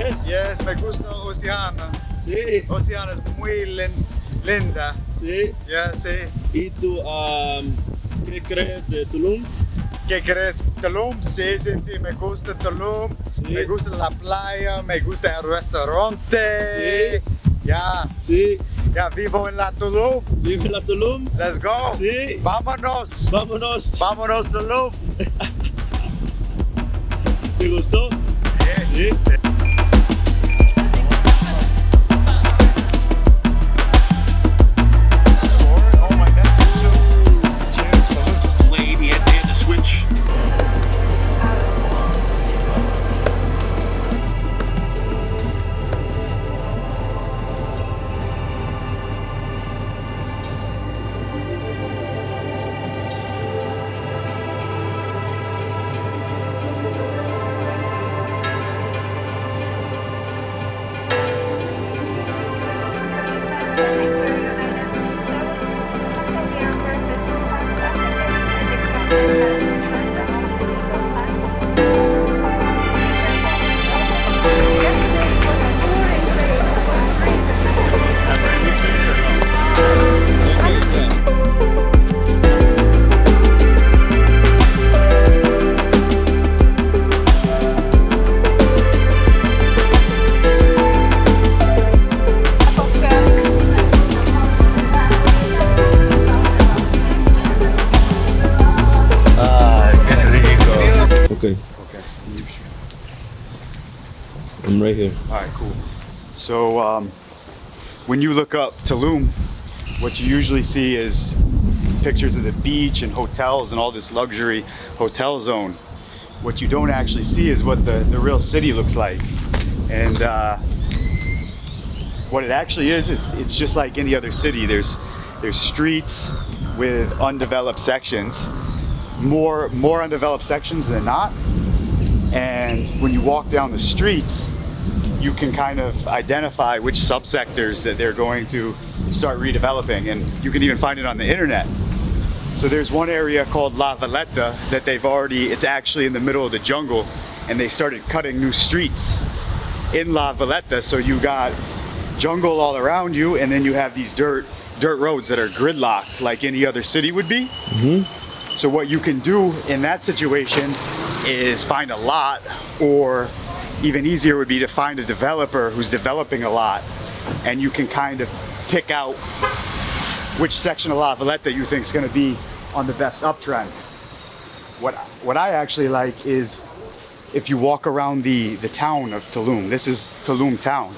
¿Eh? Yes, me gusta Oceana. Sí, Oceana es muy linda. sí. Ya, sí. ¿Y tú qué crees de Tulum? ¿Qué crees? Tulum, sí, sí, sí, me gusta Tulum. Sí. Me gusta la playa, me gusta el restaurante. Sí. Ya, Sí. ya vivo en la Tulum. ¿Vive la Tulum? Let's go. Sí. Vámonos. Vámonos. Vámonos Tulum. ¿Te gustó? Sí. Sí. Oh my God. Cheers. Salud. Lady had to hit the switch. Okay, Okay. I'm right here. All right, cool. So when you look up Tulum, what you usually see is pictures of the beach and hotels and all this luxury hotel zone. What you don't actually see is what the real city looks like. And what it actually is it's just like any other city. There's streets with undeveloped sections, more undeveloped sections than not. And when you walk down the streets, you can kind of identify which subsectors that they're going to start redeveloping, and you can even find it on the internet. So there's one area called La Valletta that it's actually in the middle of the jungle, and they started cutting new streets in La Valletta. So you got jungle all around you, and then you have these dirt roads that are gridlocked like any other city would be. So what you can do in that situation is find a lot, or even easier would be to find a developer who's developing a lot, and you can kind of pick out which section of La Valletta you think is going to be on the best uptrend. What I actually like is if you walk around the town of Tulum. This is Tulum town.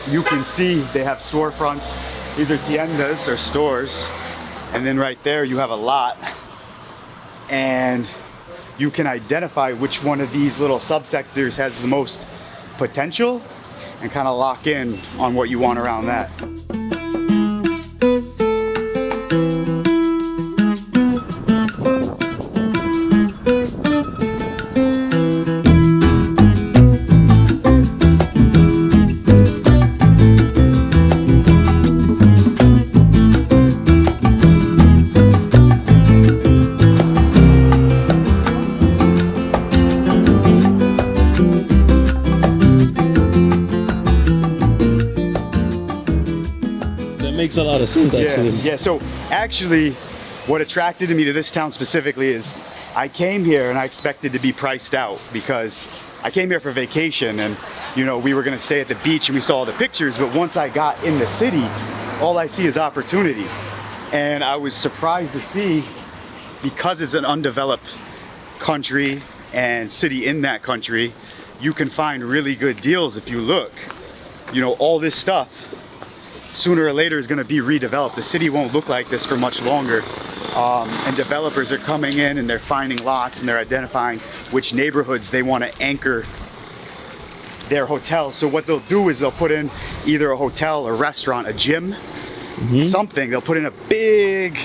You can see they have storefronts. These are tiendas, or stores. And then right there you have a lot, and you can identify which one of these little subsectors has the most potential and kind of lock in on what you want around that. Makes a lot of sense actually. Yeah, so actually what attracted me to this town specifically is I came here and I expected to be priced out, because I came here for vacation, and you know, we were gonna stay at the beach and we saw all the pictures, but once I got in the city, all I see is opportunity. And I was surprised to see, because it's an undeveloped country and city in that country, you can find really good deals if you look. You know, all this stuff sooner or later is going to be redeveloped. The city won't look like this for much longer. And developers are coming in and they're finding lots, and they're identifying which neighborhoods they want to anchor their hotels. So what they'll do is they'll put in either a hotel, a restaurant, a gym, something. They'll put in a big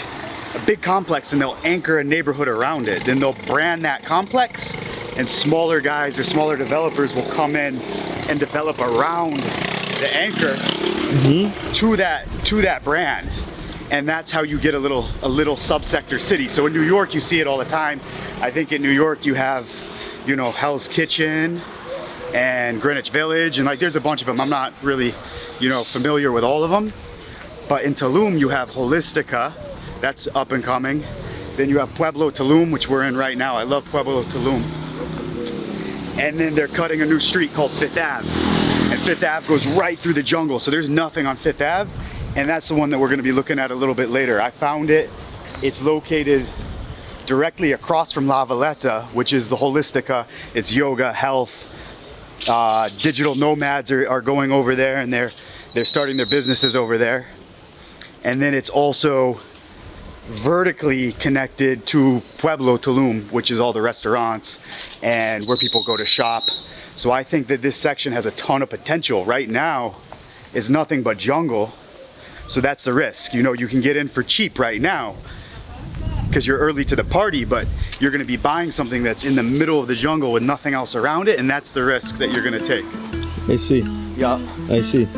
complex, and they'll anchor a neighborhood around it. Then they'll brand that complex, and smaller guys or smaller developers will come in and develop around the anchor to that brand. And that's how you get a little subsector city. So in New York, you see it all the time. I think in New York you have, you know, Hell's Kitchen, and Greenwich Village, and like there's a bunch of them. I'm not really, you know, familiar with all of them. But in Tulum, you have Holistica, that's up and coming. Then you have Pueblo Tulum, which we're in right now. I love Pueblo Tulum. And then they're cutting a new street called Fifth Ave. And Fifth Ave goes right through the jungle, so there's nothing on Fifth Ave. And that's the one that we're gonna be looking at a little bit later. I found it. It's located directly across from La Valletta, which is the Holistica. It's yoga, health. Digital nomads are going over there, and they're starting their businesses over there. And then it's also vertically connected to Pueblo Tulum, which is all the restaurants and where people go to shop. So I think that this section has a ton of potential. Right now is nothing but jungle. So that's the risk. You know, you can get in for cheap right now because you're early to the party, but you're gonna be buying something that's in the middle of the jungle with nothing else around it, and that's the risk that you're gonna take. I see. Yeah. I see.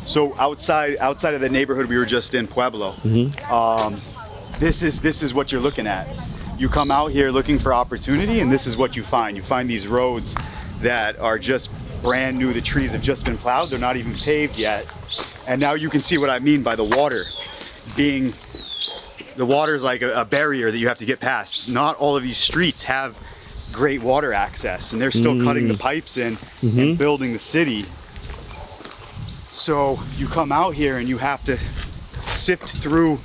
So outside of the neighborhood we were just in, Pueblo, this is what you're looking at. You come out here looking for opportunity, and this is what you find. You find these roads that are just brand new. The trees have just been plowed. They're not even paved yet. And now you can see what I mean by the water being, the water is like a barrier that you have to get past. Not all of these streets have great water access, and they're still cutting the pipes in and building the city. So you come out here and you have to sift through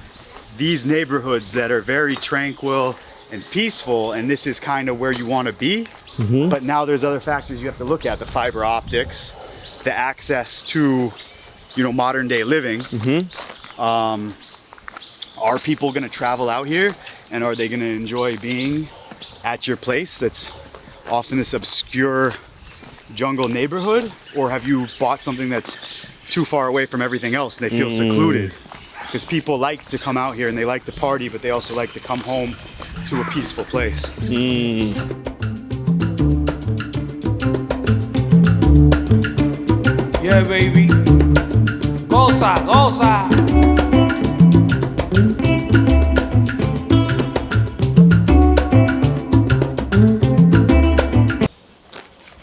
these neighborhoods that are very tranquil and peaceful, and this is kind of where you want to be. But now there's other factors you have to look at: the fiber optics, the access to, you know, modern day living. Are people going to travel out here, and are they going to enjoy being at your place that's often this obscure jungle neighborhood? Or have you bought something that's too far away from everything else and they feel secluded? Because people like to come out here and they like to party, but they also like to come home to a peaceful place. Yeah, baby. Goza, goza.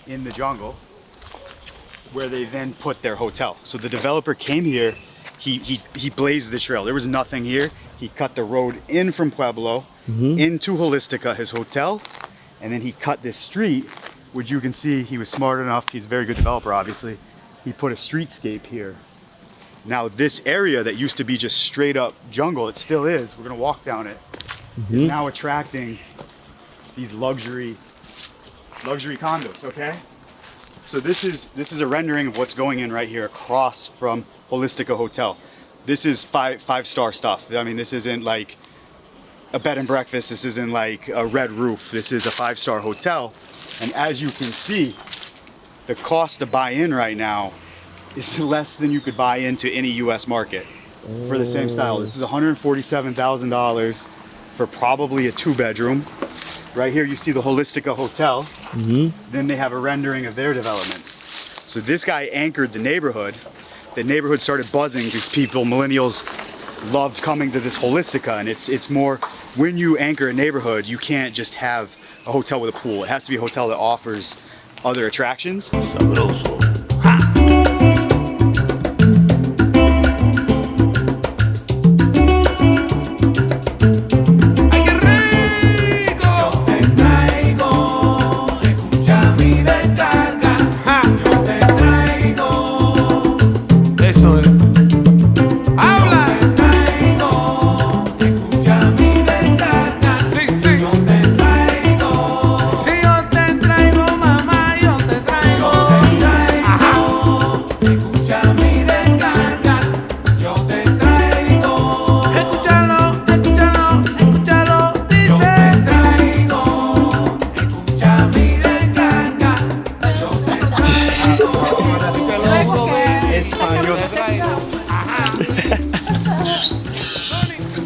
In the jungle, where they then put their hotel. So the developer came here, he blazed the trail. There was nothing here. He cut the road in from Pueblo into Holistica, his hotel, and then he cut this street, which you can see he was smart enough. He's a very good developer, obviously. He put a streetscape here. Now this area that used to be just straight up jungle, it still is, we're gonna walk down it, is now attracting these luxury condos, okay? So this is a rendering of what's going in right here across from Holistica Hotel. This is five-star stuff. I mean, this isn't like a bed and breakfast. This isn't like a red roof. This is a five-star hotel. And as you can see, the cost to buy in right now is less than you could buy into any US market for the same style. This is $147,000 for probably a 2-bedroom. Right here you see the Holistica Hotel. Then they have a rendering of their development. So this guy anchored the neighborhood. The neighborhood started buzzing because people, millennials, loved coming to this Holistica. And it's more, when you anchor a neighborhood, you can't just have a hotel with a pool. It has to be a hotel that offers other attractions. Sabroso. Mamá.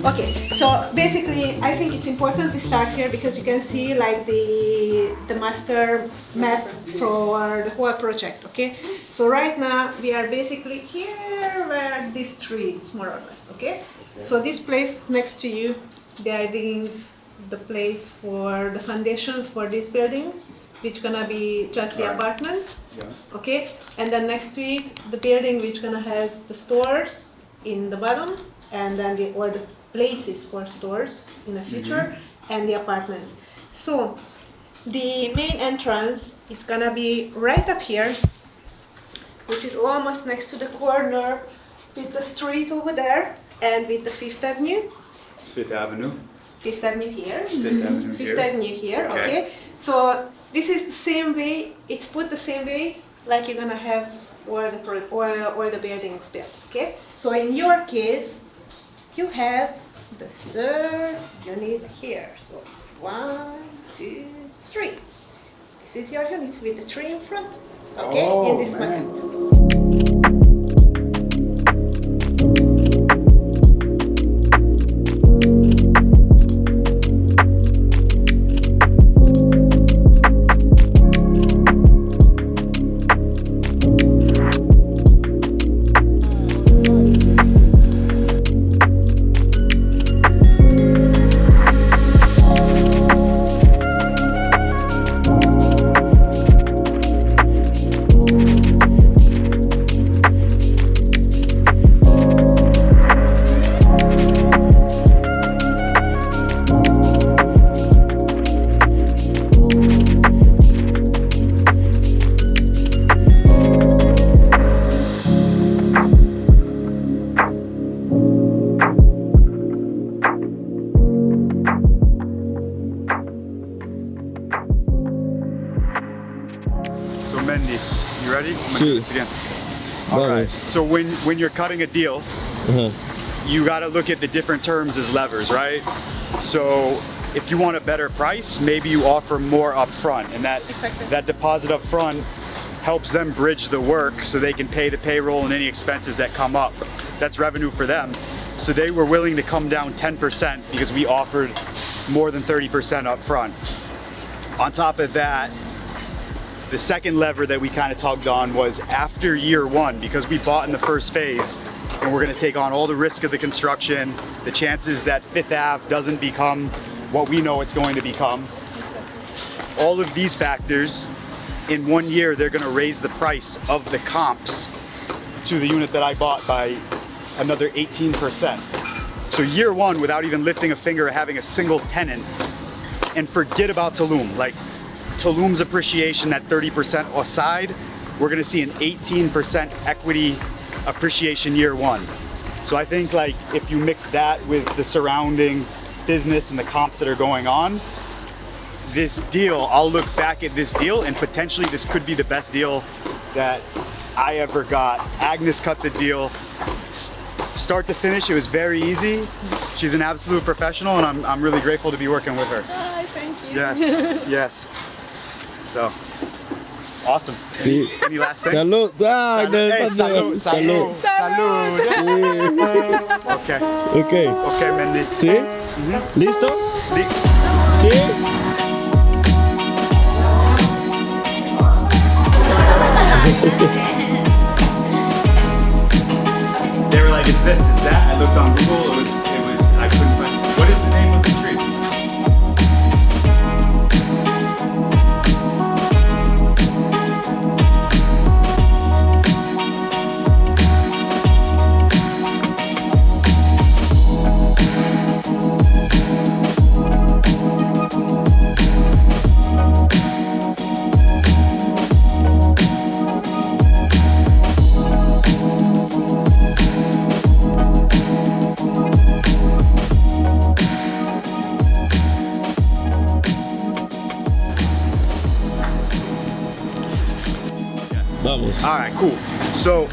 Okay, so basically I think it's important we start here because you can see like the master map for the whole project, okay? So right now we are basically here where this tree is, more or less, okay? So this place next to you, they are digging the place for the foundation for this building, which gonna be just the apartments, okay? And then next to it, the building which gonna has the stores in the bottom, and then all the places for stores in the future, and the apartments. So the main entrance, it's gonna be right up here, which is almost next to the corner with the street over there and with the Fifth Avenue. Fifth Avenue. Fifth Avenue here. Fifth Avenue Fifth here. Avenue here, okay. So this is the same way, it's put the same way like you're gonna have all the buildings built, okay? So in your case, you have the third unit here. So it's 1, 2, 3. This is your unit with the tree in front, okay? In this maquette. So Mendy, you ready? I'm gonna do this again. All right. So when you're cutting a deal, you got to look at the different terms as levers, right? So if you want a better price, maybe you offer more up front, and that deposit up front helps them bridge the work so they can pay the payroll and any expenses that come up. That's revenue for them. So they were willing to come down 10% because we offered more than 30% up front. On top of that, the second lever that we kind of tugged on was after year one, because we bought in the first phase and we're gonna take on all the risk of the construction, the chances that Fifth Ave doesn't become what we know it's going to become. All of these factors, in 1 year, they're gonna raise the price of the comps to the unit that I bought by another 18%. So year one, without even lifting a finger or having a single tenant, and forget about Tulum. Like, Tulum's appreciation at 30% aside, we're gonna see an 18% equity appreciation year one. So I think like if you mix that with the surrounding business and the comps that are going on, this deal, I'll look back at this deal and potentially this could be the best deal that I ever got. Agnes cut the deal. Start to finish, it was very easy. She's an absolute professional and I'm really grateful to be working with her. Hi, thank you. Yes, yes. So, awesome. Sí. Any last thing? Salud. Ah, Salud. Hey, salud. salud. Salud. Salud. Okay. Okay. Okay, Mendy. ¿Sí? ¿Listo? ¿Sí? They were like, it's this, it's that. I looked on Google, I couldn't find. What is the name of the tree? Vamos. All right, cool. So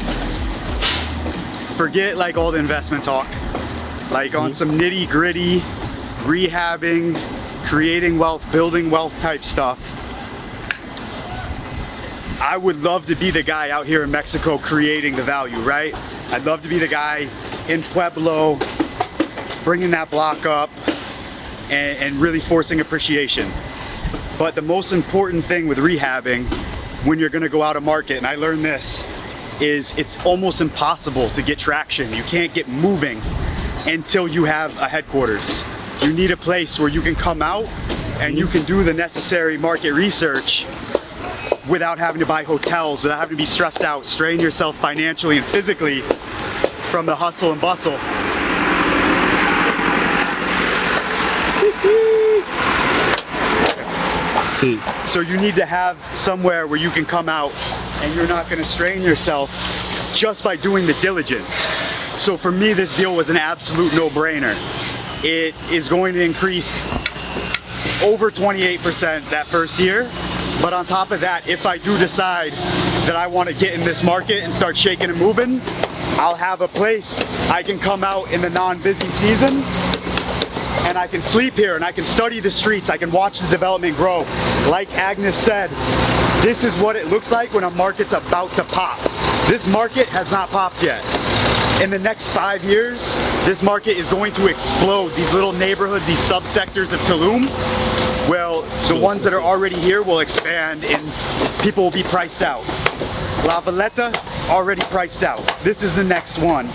forget like all the investment talk, like on some nitty gritty, rehabbing, creating wealth, building wealth type stuff. I would love to be the guy out here in Mexico creating the value, right? I'd love to be the guy in Pueblo bringing that block up and really forcing appreciation. But the most important thing with rehabbing when you're gonna go out of market, and I learned this, is it's almost impossible to get traction. You can't get moving until you have a headquarters. You need a place where you can come out and you can do the necessary market research without having to buy hotels, without having to be stressed out, strain yourself financially and physically from the hustle and bustle. So you need to have somewhere where you can come out and you're not going to strain yourself just by doing the diligence. So for me, this deal was an absolute no-brainer. It is going to increase over 28% that first year. But on top of that, if I do decide that I want to get in this market and start shaking and moving, I'll have a place I can come out in the non-busy season and I can sleep here and I can study the streets, I can watch the development grow. Like Agnes said, this is what it looks like when a market's about to pop. This market has not popped yet. In the next 5 years, this market is going to explode. These little neighborhoods, these subsectors of Tulum, well, the ones that are already here will expand and people will be priced out. La Valletta, already priced out. This is the next one.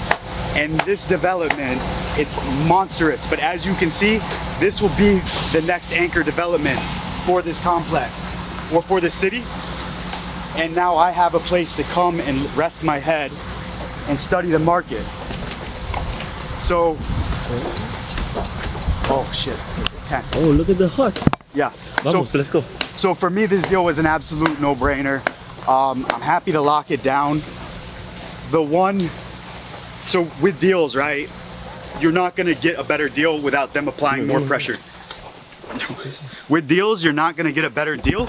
And this development, it's monstrous. But as you can see, this will be the next anchor development for this complex or for the city. And now I have a place to come and rest my head and study the market. So, oh shit, 10. Oh, look at the hut. Yeah. Vamos, let's go. So for me, this deal was an absolute no-brainer. I'm happy to lock it down. So with deals, right, you're not gonna get a better deal without them applying more pressure. With deals, you're not gonna get a better deal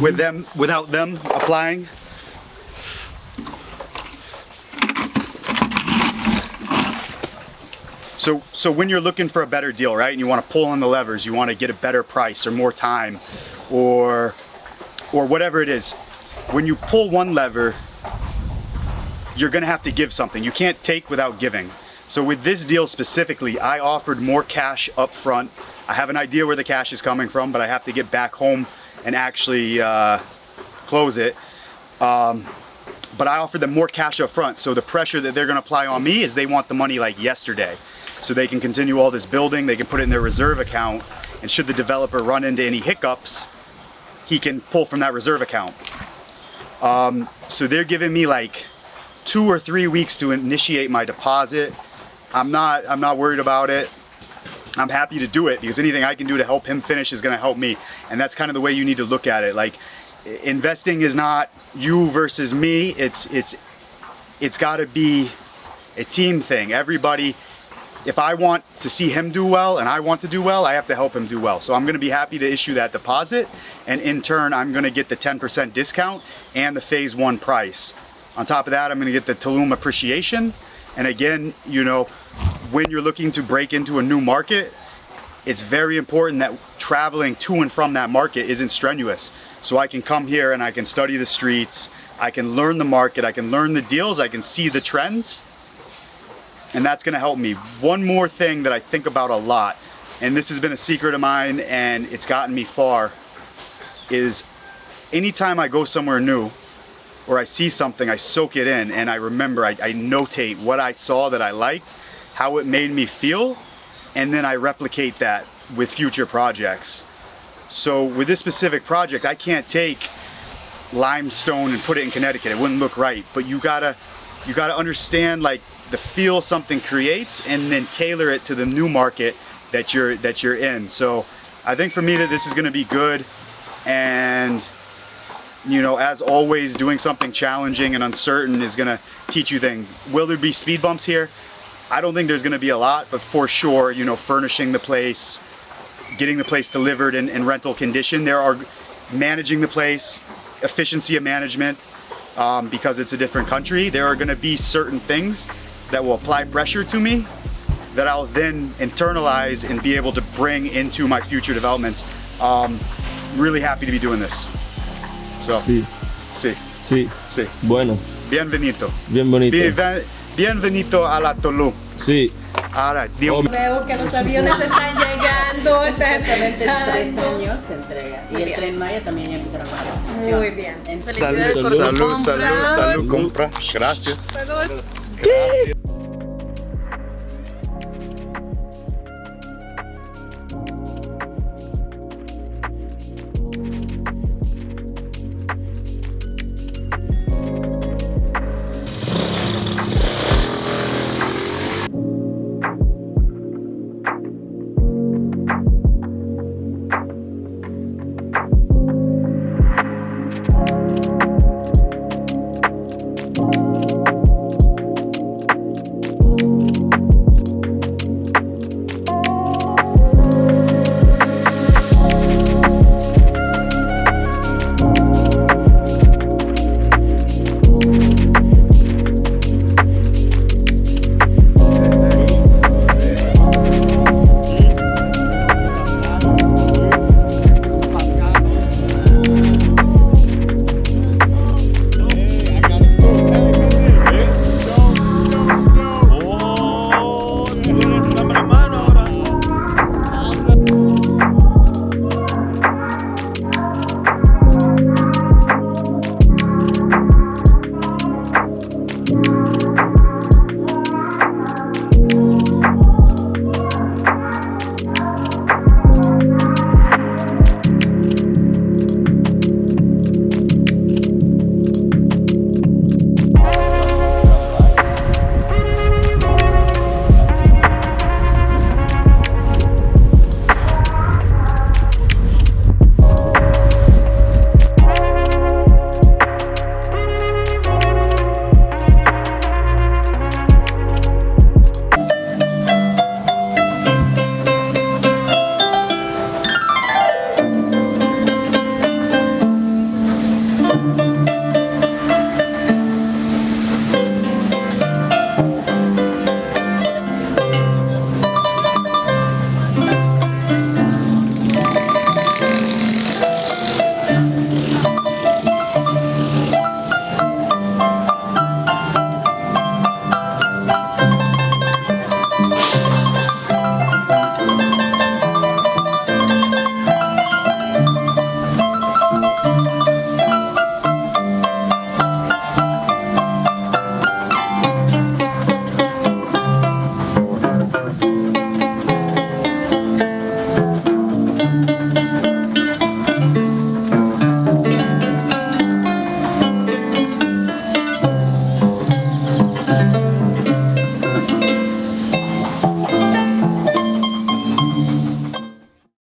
without them applying. So when you're looking for a better deal, right, and you want to pull on the levers, you want to get a better price or more time or whatever it is, when you pull one lever, you're going to have to give something. You can't take without giving. So with this deal specifically, I offered more cash up front. I have an idea where the cash is coming from, but I have to get back home and actually close it. But I offered them more cash up front. So the pressure that they're going to apply on me is they want the money like yesterday. So they can continue all this building, they can put it in their reserve account, and should the developer run into any hiccups, he can pull from that reserve account. So they're giving me like 2 or 3 weeks to initiate my deposit. I'm not worried about it. I'm happy to do it because anything I can do to help him finish is gonna help me. And that's kind of the way you need to look at it. Like, investing is not you versus me. It's gotta be a team thing. Everybody, if I want to see him do well and I want to do well, I have to help him do well. So I'm gonna be happy to issue that deposit, and in turn, I'm gonna get the 10% discount and the phase 1 price. On top of that, I'm gonna get the Tulum appreciation. And again, you know, when you're looking to break into a new market, it's very important that traveling to and from that market isn't strenuous. So I can come here and I can study the streets, I can learn the market, I can learn the deals, I can see the trends, and that's gonna help me. One more thing that I think about a lot, and this has been a secret of mine and it's gotten me far, is anytime I go somewhere new or I see something, I soak it in and I remember, I notate what I saw that I liked, how it made me feel, and then I replicate that with future projects. So with this specific project, I can't take limestone and put it in Connecticut. It wouldn't look right. But you gotta understand like the feel something creates and then tailor it to the new market that you're in. So I think for me that this is gonna be good, and you know, as always, doing something challenging and uncertain is gonna teach you things. Will there be speed bumps here? I don't think there's gonna be a lot, but for sure, you know, furnishing the place, getting the place delivered in rental condition, managing the place, efficiency of management, because it's a different country, there are gonna be certain things that will apply pressure to me that I'll then internalize and be able to bring into my future developments. Really happy to be doing this. So, Sí. sí. Bueno. Bienvenido. Bien bonito. Bienvenido a la Tulum. Sí. Ahora, Veo que los aviones están llegando, están Supuestamente en 3 empezando. años se entrega. Y Muy el bien. Tren Maya también ya empezaron con la construcción. Muy bien. En- salud, salud, salud, salud, compra. Gracias. Salud. Gracias.